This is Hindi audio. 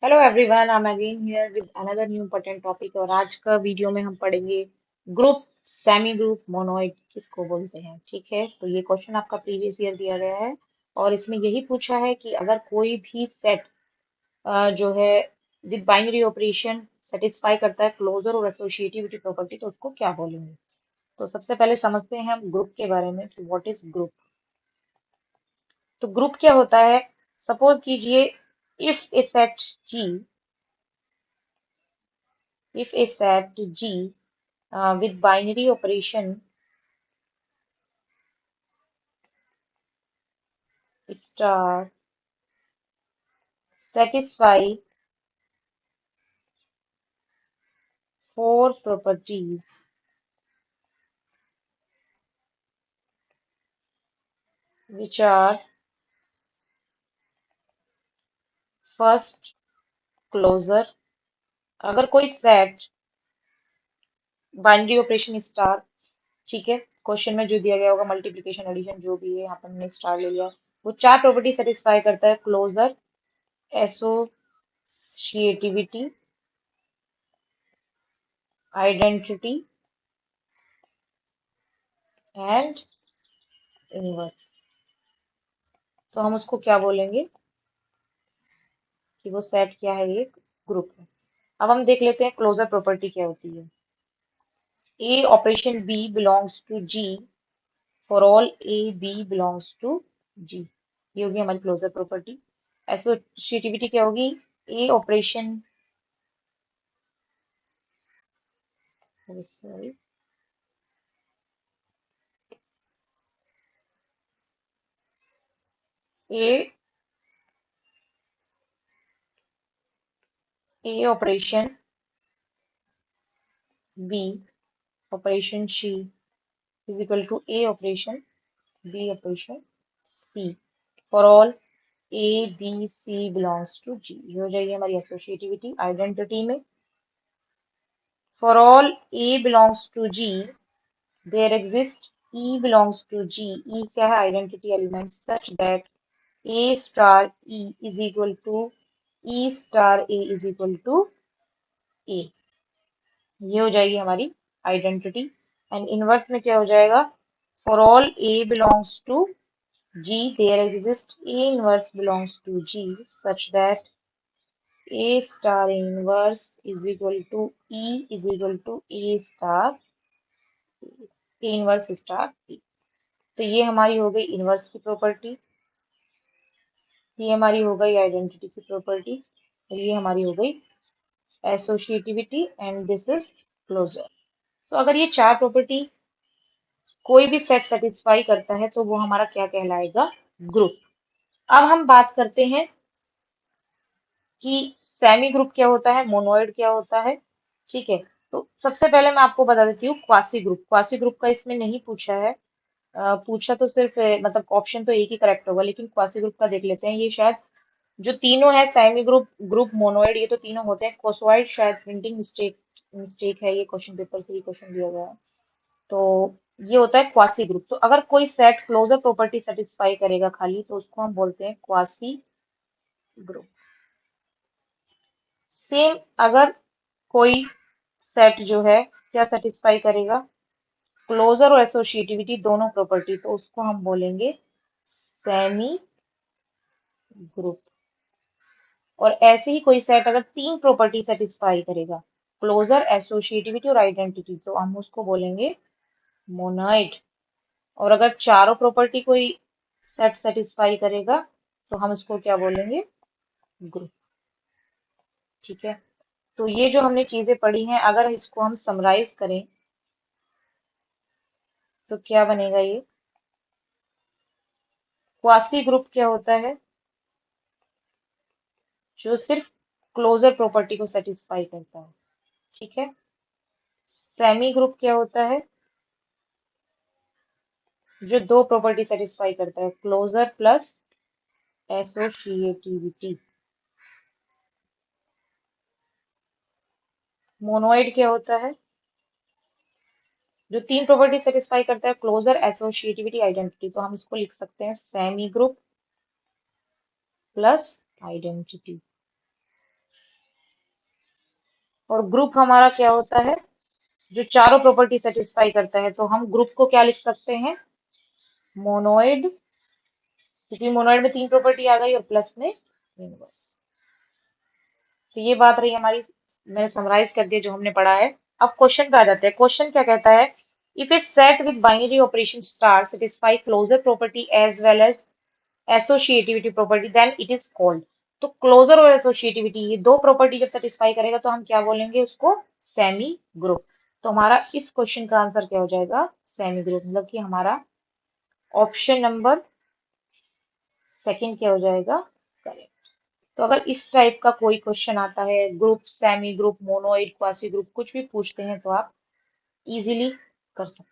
Hello everyone, I am again here with another new important topic. और आज का वीडियो में हम पढ़ेंगे ग्रुप, सेमी ग्रुप, मोनोइड किसको बोलते हैं। ठीक है, तो ये क्वेश्चन आपका प्रीवियस ईयर दिया गया है और इसमें यही पूछा है कि अगर कोई भी सेट जो है विद बाइनरी ऑपरेशन सेटिस्फाई करता है क्लोजर और एसोसिएटिविटी प्रॉपर्टी, तो उसको क्या बोलेंगे। तो सबसे पहले समझते हैं हम ग्रुप के बारे में कि व्हाट इज ग्रुप। तो ग्रुप क्या होता है। सपोज कीजिए, if a set G if a set G with binary operation star satisfy four properties which are first closure। अगर कोई सेट बाइनरी ऑपरेशन स्टार, ठीक है, क्वेश्चन में जो दिया गया होगा मल्टीप्लिकेशन एडिशन जो भी है, यहाँ पर हमने स्टार ले लिया, वो चार प्रॉपर्टी सेटिस्फाई करता है: closure, associativity, identity and inverse. तो हम उसको क्या बोलेंगे कि वो सेट क्या है, एक ग्रुप है। अब हम देख लेते हैं क्लोजर प्रॉपर्टी क्या होती है। A operation B belongs to G for all A B belongs to G। ये होगी हमारी क्लोजर प्रॉपर्टी। एसोसिएटिविटी क्या होगी। A operation, sorry, A A operation B operation C is equal to A operation B operation C for all A B C belongs to G। ये हो जाएगी हमारी एसोसिएटिविटी। आइडेंटिटी में for all A belongs to G there exists E belongs to G। E क्या है, identity element, such that A star E is equal to E star A is equal to A। ये हो जाएगी हमारी आइडेंटिटी। एंड इनवर्स में क्या हो जाएगा, for all A belongs to G there exists A inverse belongs to G such that A star inverse is equal to E is equal to A star A inverse star E। तो ये हमारी हो गई इनवर्स की प्रॉपर्टी, ये हमारी हो गई आइडेंटिटी की प्रॉपर्टी, और ये हमारी हो गई associativity and this is closure. तो अगर ये चार प्रॉपर्टी कोई भी सेट सेटिस्फाई करता है तो वो हमारा क्या कहलाएगा, ग्रुप। अब हम बात करते हैं कि सेमी ग्रुप क्या होता है, मोनोइड क्या होता है। ठीक है, तो सबसे पहले मैं आपको बता देती हूँ क्वासी ग्रुप। क्वासी ग्रुप का इसमें नहीं पूछा है, पूछा तो सिर्फ मतलब ऑप्शन तो एक ही करेक्ट होगा, लेकिन क्वासी ग्रुप का देख लेते हैं। ये शायद जो तीनों है, सेमी ग्रुप, ग्रुप, मोनोइड, ये तो तीनों होते हैं। कोसोइड शायद प्रिंटिंग मिस्टेक मिस्टेक है, ये क्वेश्चन पेपर से ही क्वेश्चन दिया गया है। तो ये होता है क्वासी ग्रुप। तो अगर कोई सेट क्लोजर प्रॉपर्टी सेटिस्फाई करेगा खाली, तो उसको हम बोलते हैं क्वासी ग्रुप। सेम अगर कोई सेट जो है क्या सेटिस्फाई करेगा, क्लोजर और एसोसिएटिविटी दोनों प्रॉपर्टी, तो उसको हम बोलेंगे सेमी ग्रुप। और ऐसे ही कोई सेट अगर तीन प्रॉपर्टी सेटिस्फाई करेगा, क्लोजर, एसोसिएटिविटी और आइडेंटिटी, तो हम उसको बोलेंगे मोनाइड। और अगर चारों प्रॉपर्टी कोई सेट सेटिस्फाई करेगा, तो हम उसको क्या बोलेंगे, ग्रुप। ठीक है, तो ये जो हमने चीजें पढ़ी हैं, अगर इसको हम समराइज करें तो क्या बनेगा ये। क्वासी ग्रुप क्या होता है, जो सिर्फ क्लोजर प्रॉपर्टी को सेटिस्फाई करता है। ठीक है, सेमी ग्रुप क्या होता है, जो दो प्रॉपर्टी सेटिस्फाई करता है, क्लोजर प्लस एसोसिएटिविटी। मोनोइड क्या होता है, जो तीन प्रॉपर्टी सेटिस्फाई करता है, क्लोजर, एसोसिएटिविटी, आइडेंटिटी। तो हम इसको लिख सकते हैं सेमी ग्रुप प्लस आइडेंटिटी। और ग्रुप हमारा क्या होता है, जो चारों प्रॉपर्टी सेटिस्फाई करता है। तो हम ग्रुप को क्या लिख सकते हैं, मोनोइड, क्योंकि मोनोइड में तीन प्रॉपर्टी आ गई और प्लस में इनवर्स। तो ये बात रही हमारी, मैंने समराइज कर दिया जो हमने पढ़ा है। अब क्वेश्चन पे आ जाते हैं। क्वेश्चन क्या कहता है, if a set with binary operation star satisfy closure property as well as associativity property then it is called. तो क्लोजर और एसोसिएटिविटी, ये दो प्रॉपर्टी जब सेटिस्फाई करेगा तो हम क्या बोलेंगे उसको, सेमी ग्रुप। तो हमारा इस क्वेश्चन का आंसर क्या हो जाएगा, सेमी ग्रुप, मतलब कि हमारा ऑप्शन नंबर सेकंड क्या हो जाएगा, करेक्ट। तो अगर इस टाइप का कोई क्वेश्चन आता है, group, semi group, monoid, quasi group, कुछ भी पूछते हैं तो आप इजीली कर सकते हैं।